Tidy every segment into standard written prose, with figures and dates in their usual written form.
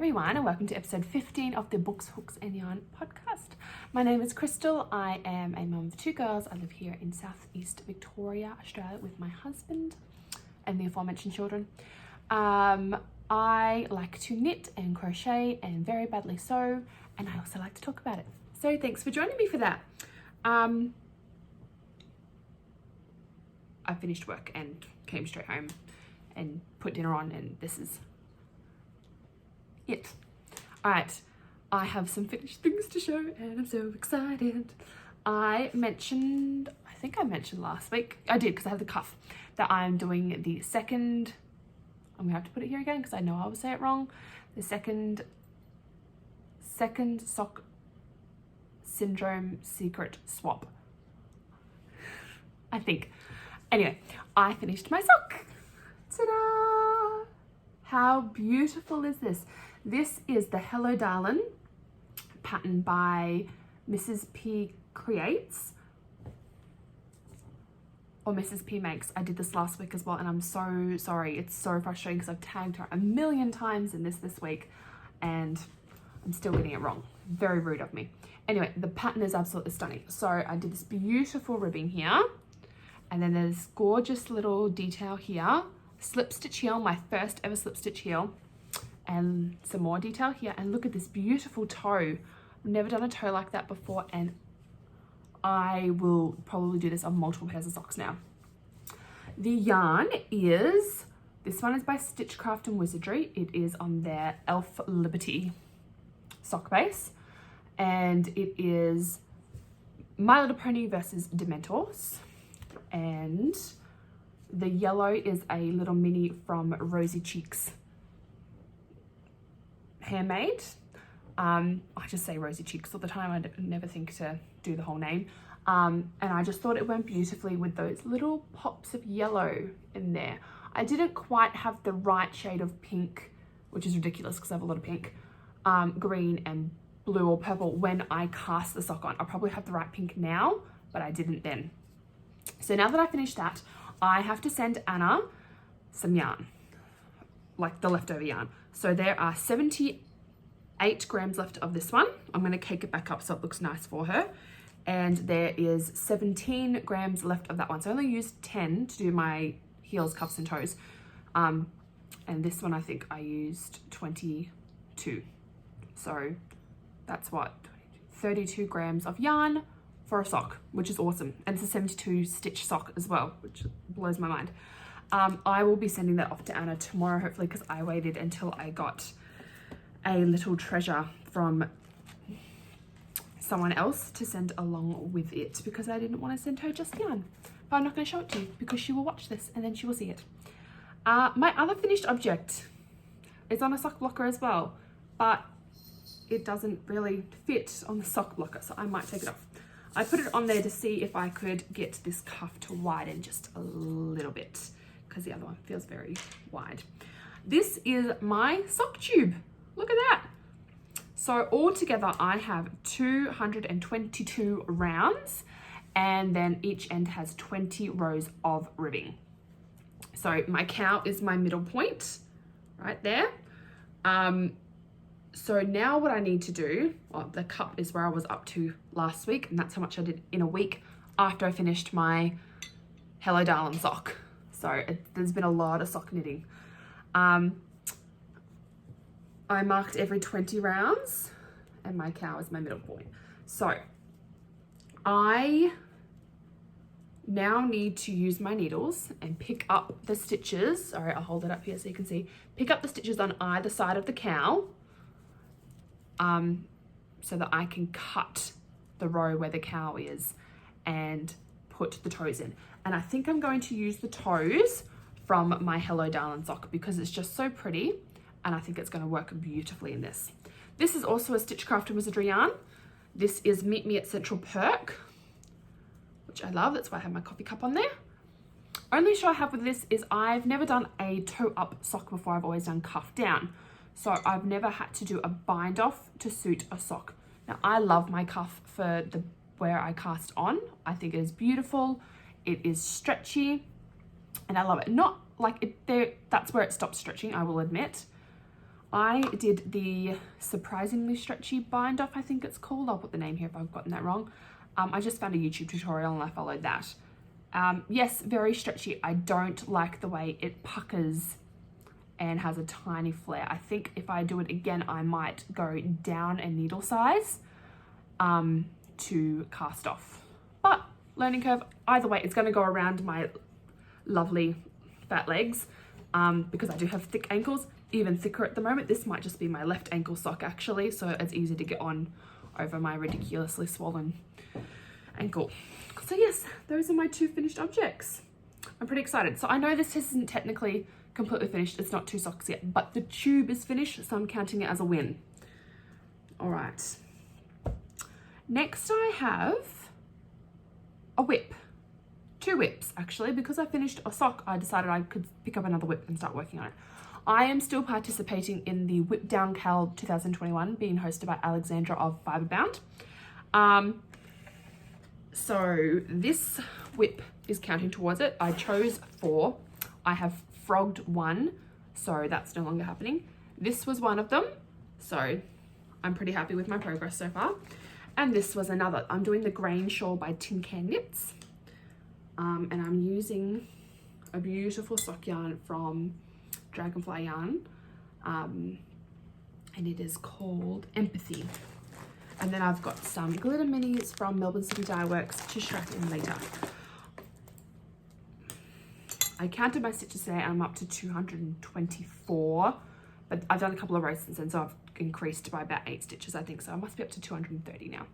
everyone, and welcome to episode 15 of the Books, Hooks and Yarn podcast. My name is Crystal. I am a mum of two girls. I live here in southeast Victoria, Australia with my husband and the aforementioned children. I like to knit and crochet, and very badly so, and I also like to talk about it. So thanks for joining me for that. I finished work and came straight home and put dinner on, and this is it. All right, I have some finished things to show and I'm so excited. I think I mentioned last week, I did because I have the cuff, that I'm doing the second, I'm gonna have to put it here again because I know I will say it wrong, the second sock syndrome secret swap, I think. Anyway, I finished my sock. Ta-da! How beautiful is this? This is the Hello Darlin pattern by Mrs. P Creates, or Mrs. P Makes. I did this last week as well, and I'm so sorry. It's so frustrating because I've tagged her a million times in this week, and I'm still getting it wrong. Very rude of me. Anyway, the pattern is absolutely stunning. So I did this beautiful ribbing here, and then there's gorgeous little detail here. Slip stitch heel, my first ever slip stitch heel, and some more detail here. And look at this beautiful toe. I've never done a toe like that before, and I will probably do this on multiple pairs of socks now. The yarn is, this one is by Stitchcraft and Wizardry. It is on their Elf Liberty sock base, and it is My Little Pony versus Dementors, and the yellow is a little mini from Roseycheeks Handmade. I just say Roseycheeks all the time. I never think to do the whole name. And I just thought it went beautifully with those little pops of yellow in there. I didn't quite have the right shade of pink, which is ridiculous because I have a lot of pink, green and blue or purple when I cast the sock on. I probably have the right pink now, but I didn't then. So now that I finished that, I have to send Anna some yarn, like the leftover yarn. So there are 78 grams left of this one. I'm going to cake it back up so it looks nice for her. And there is 17 grams left of that one. So I only used 10 to do my heels, cuffs and toes. And this one I think I used 22. So that's what, 32 grams of yarn for a sock, which is awesome. And it's a 72 stitch sock as well, which blows my mind. I will be sending that off to Anna tomorrow, hopefully, because I waited until I got a little treasure from someone else to send along with it, because I didn't want to send her just yarn. But I'm not going to show it to you because she will watch this and then she will see it. My other finished object is on a sock blocker as well, but it doesn't really fit on the sock blocker, so I might take it off. I put it on there to see if I could get this cuff to widen just a little bit, because the other one feels very wide. This is my sock tube. Look at that. So altogether I have 222 rounds, and then each end has 20 rows of ribbing. So my cow is my middle point right there. So now what I need to do, well, the cup is where I was up to last week, and that's how much I did in a week after I finished my Hello Darlin sock. So there's been a lot of sock knitting. I marked every 20 rounds, and my cow is my middle point. So I now need to use my needles and pick up the stitches. All right, I'll hold it up here so you can see. Pick up the stitches on either side of the cow, so that I can cut the row where the cow is and put the toes in. And I think I'm going to use the toes from my Hello Darlin sock because it's just so pretty, and I think it's going to work beautifully in this. This is also a Stitchcraft and Wizardry yarn. This is Meet Me at Central Perk, which I love. That's why I have my coffee cup on there. Only issue I have with this is I've never done a toe up sock before. I've always done cuff down. So I've never had to do a bind off to suit a sock. Now I love my cuff for the where I cast on. I think it is beautiful. It is stretchy and I love it. Not like it there, that's where it stops stretching, I will admit. I did the surprisingly stretchy bind off, I think it's called. I'll put the name here if I've gotten that wrong. I just found a YouTube tutorial and I followed that. Yes, very stretchy. I don't like the way it puckers and has a tiny flare. I think if I do it again, I might go down a needle size to cast off. But learning curve, either way, it's going to go around my lovely fat legs because I do have thick ankles, even thicker at the moment. This might just be my left ankle sock actually, so it's easy to get on over my ridiculously swollen ankle. So yes, those are my 2 finished objects. I'm pretty excited. So I know this isn't technically completely finished. It's not 2 socks yet, but the tube is finished, so I'm counting it as a win. All right. Next I have a whip. 2 whips actually, because I finished a sock, I decided I could pick up another whip and start working on it. I am still participating in the Whip Down Cal 2021 being hosted by Alexandra of Fiberbound. So this whip is counting towards it. I chose 4. I have frogged 1, so that's no longer happening. This was one of them, so I'm pretty happy with my progress so far. And this was another. I'm doing the Grain Shawl by Tincanknits, and I'm using a beautiful sock yarn from Dragonfly Yarn, and it is called Empathy. And then I've got some glitter minis from Melbourne City Dyeworks to strap in later. I counted my stitches today and I'm up to 224, but I've done a couple of rows since then, so I've increased by about 8 stitches, I think. So I must be up to 230 now.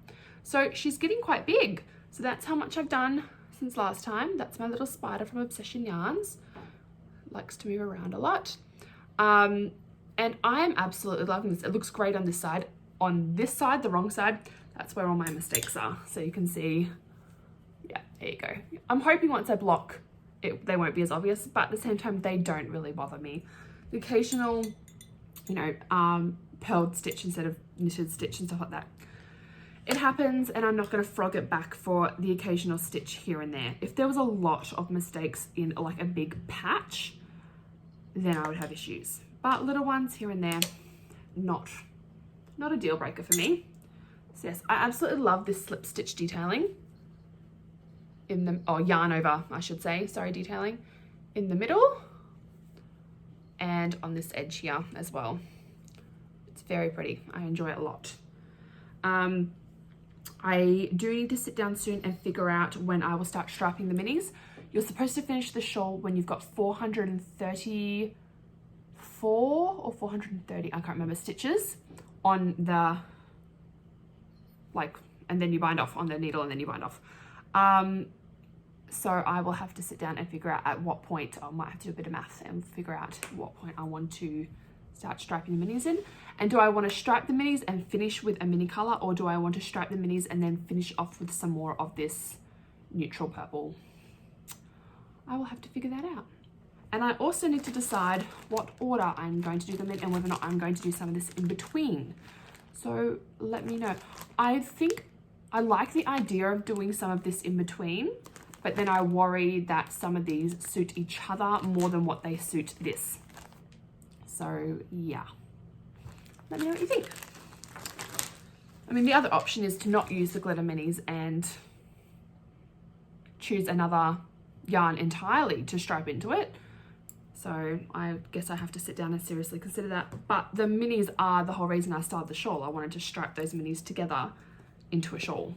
So she's getting quite big. So that's how much I've done since last time. That's my little spider from Obsession Yarns. Likes to move around a lot. And I am absolutely loving this. It looks great on this side. On this side, the wrong side, that's where all my mistakes are. So you can see, yeah, there you go. I'm hoping once I block it, they won't be as obvious, but at the same time, they don't really bother me. The occasional, you know, purled stitch instead of knitted stitch and stuff like that. It happens, and I'm not going to frog it back for the occasional stitch here and there. If there was a lot of mistakes in like a big patch, then I would have issues. But little ones here and there, not a deal breaker for me. So yes, I absolutely love this slip stitch detailing in the, or yarn over, I should say, sorry, detailing in the middle and on this edge here as well. It's very pretty. I enjoy it a lot. I do need to sit down soon and figure out when I will start strapping the minis. You're supposed to finish the shawl when you've got 434 or 430, I can't remember, stitches on the, like, and then you bind off on the needle and then you bind off. So I will have to sit down and figure out at what point. I might have to do a bit of math and figure out what point I want to start striping the minis in. And do I want to stripe the minis and finish with a mini color, or do I want to stripe the minis and then finish off with some more of this neutral purple? I will have to figure that out. And I also need to decide what order I'm going to do them in and whether or not I'm going to do some of this in between. So let me know. I think I like the idea of doing some of this in between, but then I worry that some of these suit each other more than what they suit this. So yeah, let me know what you think. I mean, the other option is to not use the glitter minis and choose another yarn entirely to stripe into it. So I guess I have to sit down and seriously consider that. But the minis are the whole reason I started the shawl. I wanted to stripe those minis together into a shawl.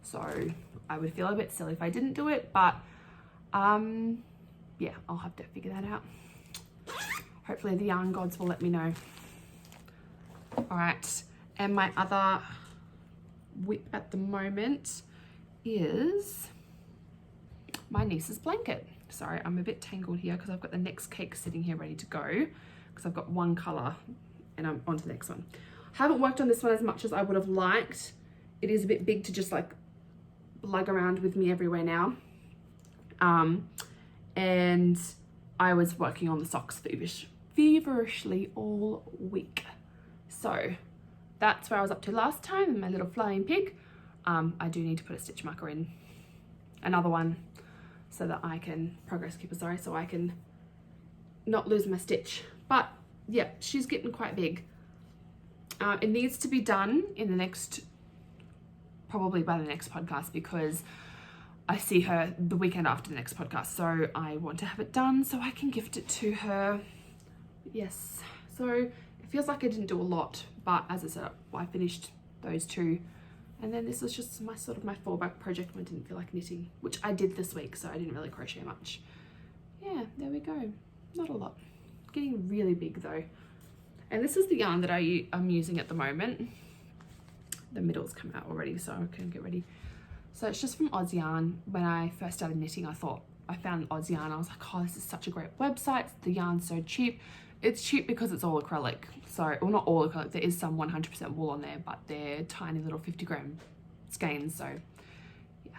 So I would feel a bit silly if I didn't do it, but yeah, I'll have to figure that out. Hopefully the yarn gods will let me know. All right, and my other whip at the moment is my niece's blanket. Sorry, I'm a bit tangled here because I've got the next cake sitting here ready to go because I've got one color and I'm on to the next one. I haven't worked on this one as much as I would have liked. It is a bit big to just like lug around with me everywhere now. And I was working on the socks feverishly all week. So that's where I was up to last time in my little flying pig. I do need to put a stitch marker in, another one, so that I can, progress keeper, sorry, so I can not lose my stitch. But yeah, she's getting quite big. It needs to be done in the next, probably by the next podcast, because I see her the weekend after the next podcast. So I want to have it done so I can gift it to her. Yes. So it feels like I didn't do a lot, but as I said, I finished those two. And then this was just my sort of my fallback project when I didn't feel like knitting, which I did this week, so I didn't really crochet much. Yeah, there we go. Not a lot. Getting really big though. And this is the yarn that I'm using at the moment. The middle's come out already, so I can get ready. So it's just from Oz Yarn. When I first started knitting, I found Oz Yarn. I was like, oh, this is such a great website. The yarn's so cheap. It's cheap because it's all acrylic. So, well, not all acrylic. There is some 100% wool on there, but they're tiny little 50-gram skeins. So, yeah.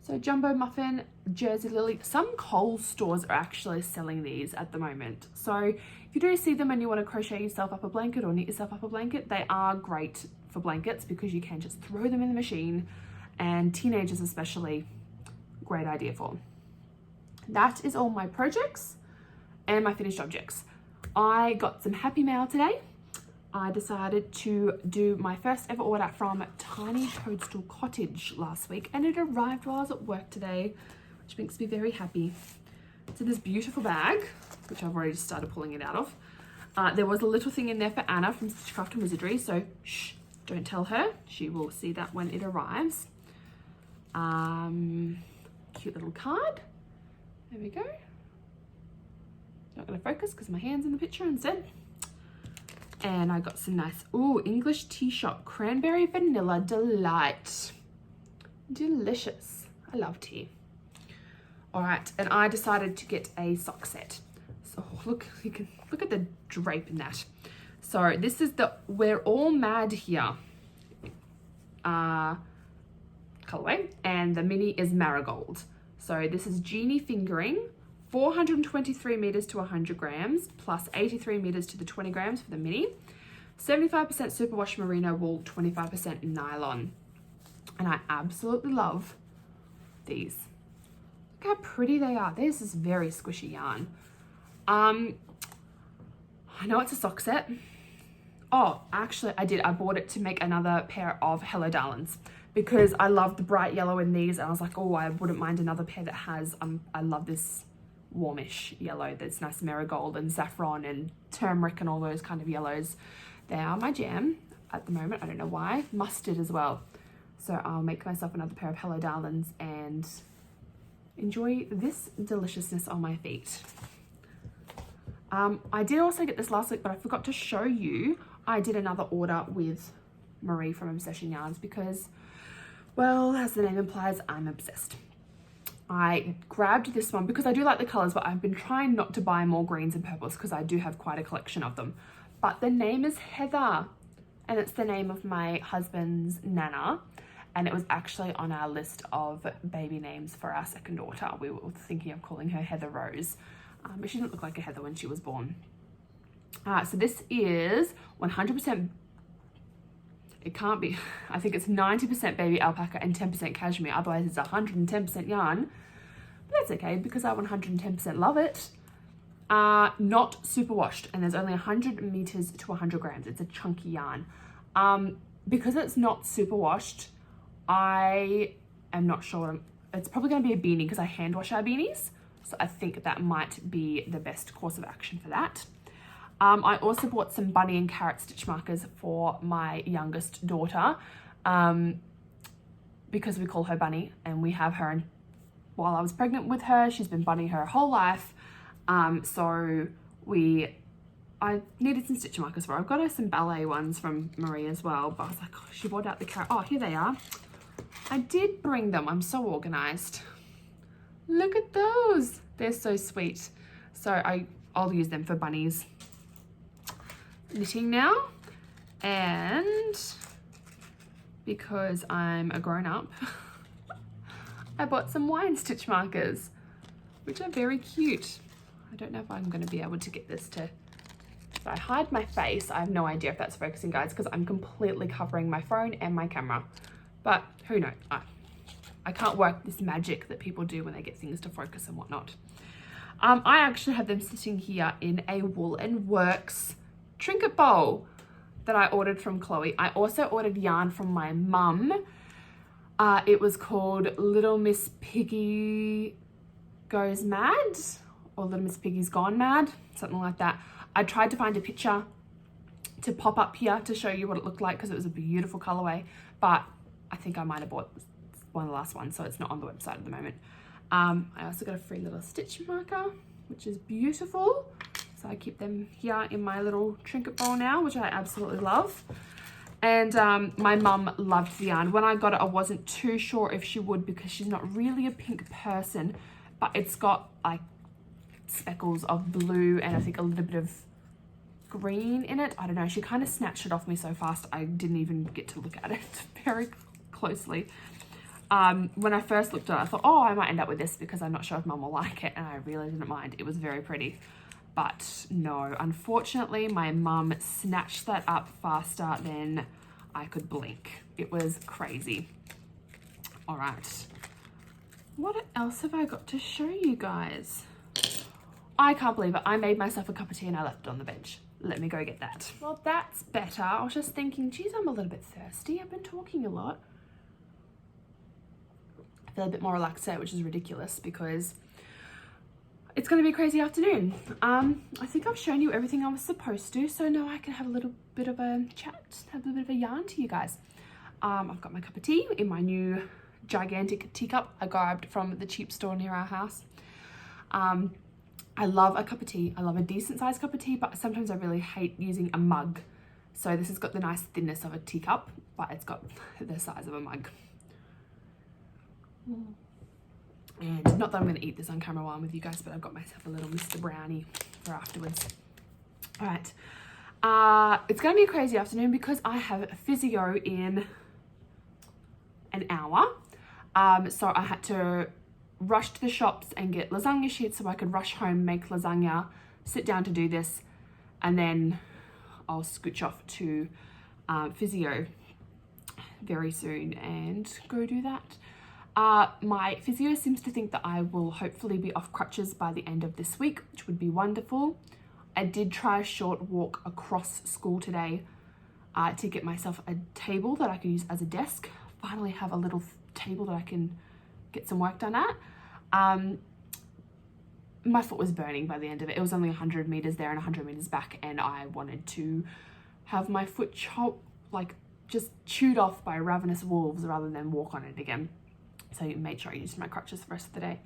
So Jumbo Muffin, Jersey Lily. Some Coles stores are actually selling these at the moment. So if you do see them and you want to crochet yourself up a blanket or knit yourself up a blanket, they are great for blankets because you can just throw them in the machine, and teenagers especially, great idea for. That is all my projects and my finished objects. I got some happy mail today. I decided to do my first ever order from Tiny Toadstool Cottage last week, and it arrived while I was at work today, which makes me very happy. So this beautiful bag, which I've already just started pulling it out of. There was a little thing in there for Anna from Stitchcraft and Wizardry, so shh, don't tell her. She will see that when it arrives. Cute little card. There we go. Not going to focus because my hand's in the picture instead. And I got some nice, English tea shop cranberry vanilla delight. Delicious. I love tea. All right, and I decided to get a sock set. So look, you can look at the drape in that. So this is the We're All Mad Here colorway, and the mini is Marigold. So this is Genie fingering, 423 meters to 100 grams, plus 83 meters to the 20 grams for the mini, 75% superwash merino wool, 25% nylon. And I absolutely love these. Look how pretty they are. This is very squishy yarn. I know it's a sock set. Oh, actually I bought it to make another pair of Hello Darlins because I love the bright yellow in these, and I was like, oh, I wouldn't mind another pair that has, I love this warmish yellow that's nice marigold and saffron and turmeric and all those kind of yellows. They are my jam at the moment. I don't know why. Mustard as well. So I'll make myself another pair of Hello Darlins and enjoy this deliciousness on my feet. I did also get this last week, but I forgot to show you. I did another order with Marie from Obsession Yarns because, well, as the name implies, I'm obsessed. I grabbed this one because I do like the colors, but I've been trying not to buy more greens and purples because I do have quite a collection of them. But the name is Heather, and it's the name of my husband's nana, and it was actually on our list of baby names for our second daughter. We were thinking of calling her Heather Rose, but she didn't look like a Heather when she was born. So this is 100%, it can't be, I think it's 90% baby alpaca and 10% cashmere, otherwise it's 110% yarn. But that's okay because I 110% love it. Not super washed, and there's only 100 meters to 100 grams. It's a chunky yarn. Because it's not super washed, I am not sure. It's probably going to be a beanie because I hand wash our beanies. So I think that might be the best course of action for that. I also bought some bunny and carrot stitch markers for my youngest daughter because we call her Bunny, and we have her, and while I was pregnant with her, she's been Bunny her whole life. So I needed some stitch markers for her. I've got her some ballet ones from Marie as well, but I was like, oh, she brought out the carrot. Oh, here they are. I did bring them. I'm so organized. Look at those. They're so sweet. So I'll use them for bunnies. Knitting now, and because I'm a grown-up, I bought some wine stitch markers, which are very cute. I don't know if I'm going to be able to get this to, if I hide my face, I have no idea if that's focusing, guys, because I'm completely covering my phone and my camera, but who knows. I can't work this magic that people do when they get things to focus and whatnot. I actually have them sitting here in a Wool and Works trinket bowl that I ordered from Chloe. I also ordered yarn from my mum. It was called Little Miss Piggy Goes Mad, or Little Miss Piggy's Gone Mad, something like that. I tried to find a picture to pop up here to show you what it looked like because it was a beautiful colorway, but I think I might have bought one of the last ones, so it's not on the website at the moment. I also got a free little stitch marker, which is beautiful. So I keep them here in my little trinket bowl now, which I absolutely love. And my mum loved the yarn. When I got it, I wasn't too sure if she would because she's not really a pink person, but it's got like speckles of blue and I think a little bit of green in it. I don't know, she kind of snatched it off me so fast I didn't even get to look at it very closely. When I first looked at it, I thought, oh, I might end up with this because I'm not sure if mum will like it, and I really didn't mind. It was very pretty. But no, unfortunately, my mum snatched that up faster than I could blink. It was crazy. All right. What else have I got to show you guys? I can't believe it. I made myself a cup of tea and I left it on the bench. Let me go get that. Well, that's better. I was just thinking, geez, I'm a little bit thirsty. I've been talking a lot. I feel a bit more relaxed there, which is ridiculous because it's going to be a crazy afternoon. I think I've shown you everything I was supposed to, so now I can have a little bit of a chat, have a little bit of a yarn to you guys. I've got my cup of tea in my new gigantic teacup I grabbed from the cheap store near our house. I love a cup of tea. I love a decent sized cup of tea, but sometimes I really hate using a mug. So this has got the nice thinness of a teacup, but it's got the size of a mug. And not that I'm going to eat this on camera while I'm with you guys, but I've got myself a little Mr. Brownie for afterwards. All right. It's going to be a crazy afternoon because I have physio in an hour. So I had to rush to the shops and get lasagna sheets so I could rush home, make lasagna, sit down to do this, and then I'll scooch off to physio very soon and go do that. My physio seems to think that I will hopefully be off crutches by the end of this week, which would be wonderful. I did try a short walk across school today to get myself a table that I can use as a desk. Finally have a little table that I can get some work done at. My foot was burning by the end of it. It was only 100 meters there and 100 meters back, and I wanted to have my foot just chewed off by ravenous wolves rather than walk on it again. So I made sure I used my crutches the rest of the day.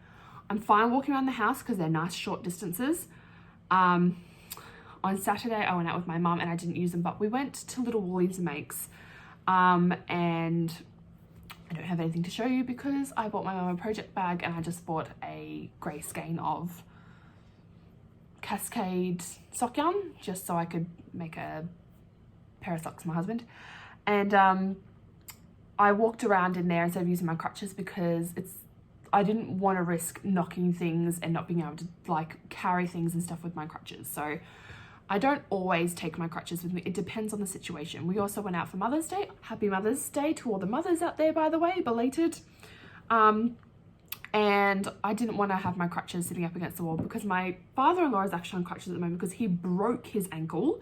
I'm fine walking around the house because they're nice short distances. On Saturday, I went out with my mum and I didn't use them, but we went to Little Woolies Makes, and I don't have anything to show you because I bought my mum a project bag and I just bought a grey skein of Cascade sock yarn just so I could make a pair of socks for my husband. And I walked around in there instead of using my crutches because I didn't want to risk knocking things and not being able to like carry things and stuff with my crutches. So I don't always take my crutches with me. It depends on the situation. We also went out for Mother's Day. Happy Mother's Day to all the mothers out there, by the way, belated. And I didn't want to have my crutches sitting up against the wall because my father-in-law is actually on crutches at the moment because he broke his ankle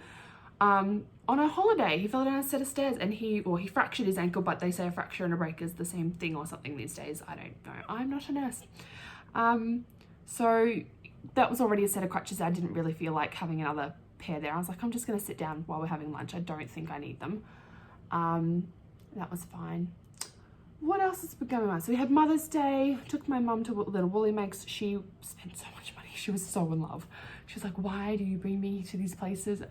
on a holiday. He fell down a set of stairs and he fractured his ankle, but they say a fracture and a break is the same thing or something these days. I don't know. I'm not a nurse. So that was already a set of crutches. I didn't really feel like having another pair there. I was like, I'm just going to sit down while we're having lunch. I don't think I need them. That was fine. What else has been going on? So we had Mother's Day. Took my mum to Little Woolly Makes. She spent so much money. She was so in love. She was like, why do you bring me to these places?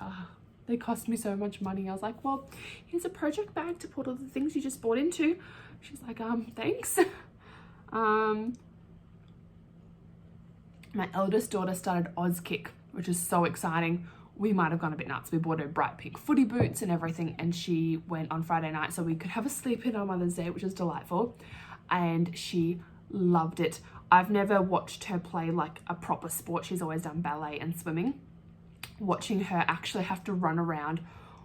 They cost me so much money. I was like, well, here's a project bag to put all the things you just bought into. She's like, thanks. My eldest daughter started Auskick, which is so exciting. We might have gone a bit nuts. We bought her bright pink footy boots and everything, and she went on Friday night so we could have a sleep in on Mother's Day, which was delightful, and she loved it. I've never watched her play like a proper sport. She's always done ballet and swimming. Watching her actually have to run around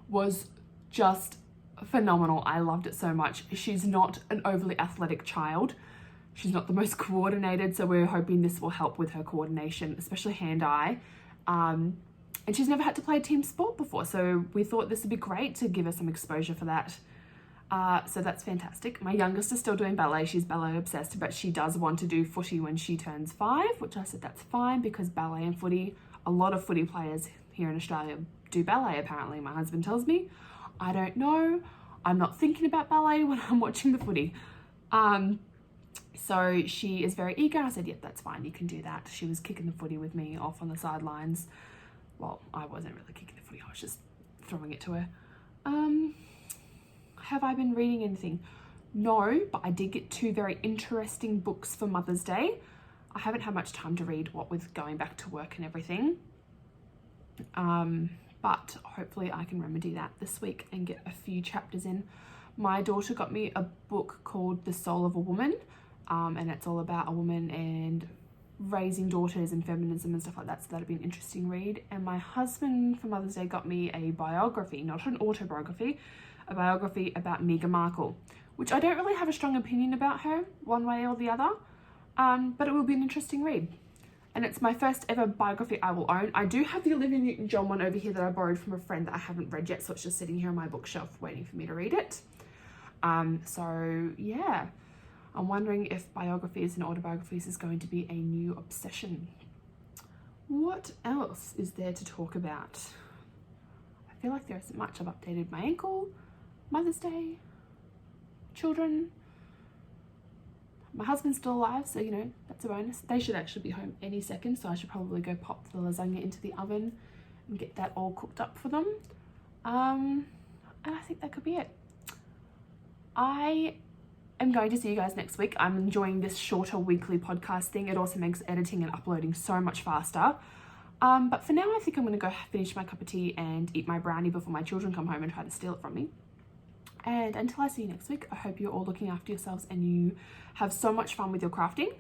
was just phenomenal. I loved it so much. She's not an overly athletic child. She's not the most coordinated, so we're hoping this will help with her coordination, especially hand-eye. And she's never had to play a team sport before, so we thought this would be great to give her some exposure for that. So that's fantastic. My youngest is still doing ballet. She's ballet obsessed, but she does want to do footy when she turns 5, which I said that's fine, because ballet and footy, a lot of footy players here in Australia do ballet, apparently. My husband tells me. I don't know. I'm not thinking about ballet when I'm watching the footy. So she is very eager. I said, yep, that's fine. You can do that. She was kicking the footy with me off on the sidelines. Well, I wasn't really kicking the footy. I was just throwing it to her. Have I been reading anything? No, but I did get 2 very interesting books for Mother's Day. I haven't had much time to read, what with going back to work and everything. But hopefully I can remedy that this week and get a few chapters in. My daughter got me a book called The Soul of a Woman, and it's all about a woman and raising daughters and feminism and stuff like that, so that'll be an interesting read. And my husband for Mother's Day got me a biography, not an autobiography, a biography about Meghan Markle, which I don't really have a strong opinion about her one way or the other, but it will be an interesting read. And it's my first ever biography I will own. I do have the Olivia Newton-John one over here that I borrowed from a friend that I haven't read yet, so it's just sitting here on my bookshelf waiting for me to read it. So yeah, I'm wondering if biographies and autobiographies is going to be a new obsession. What else is there to talk about? I feel like there isn't much. I've updated my ankle, Mother's Day, children. My husband's still alive, so you know, that's a bonus. They should actually be home any second, so I should probably go pop the lasagna into the oven and get that all cooked up for them. And I think that could be it. I am going to see you guys next week. I'm enjoying this shorter weekly podcast thing. It also makes editing and uploading so much faster. But for now, I think I'm going to go finish my cup of tea and eat my brownie before my children come home and try to steal it from me. And until I see you next week, I hope you're all looking after yourselves and you have so much fun with your crafting.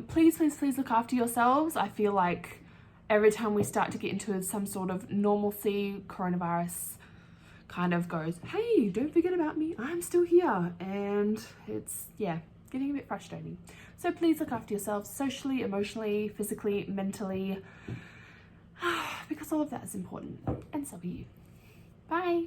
Please, please, please look after yourselves. I feel like every time we start to get into some sort of normalcy, coronavirus kind of goes, hey, don't forget about me, I'm still here. And it's, yeah, getting a bit frustrating. So please look after yourselves socially, emotionally, physically, mentally, because all of that is important. And so are you. Bye.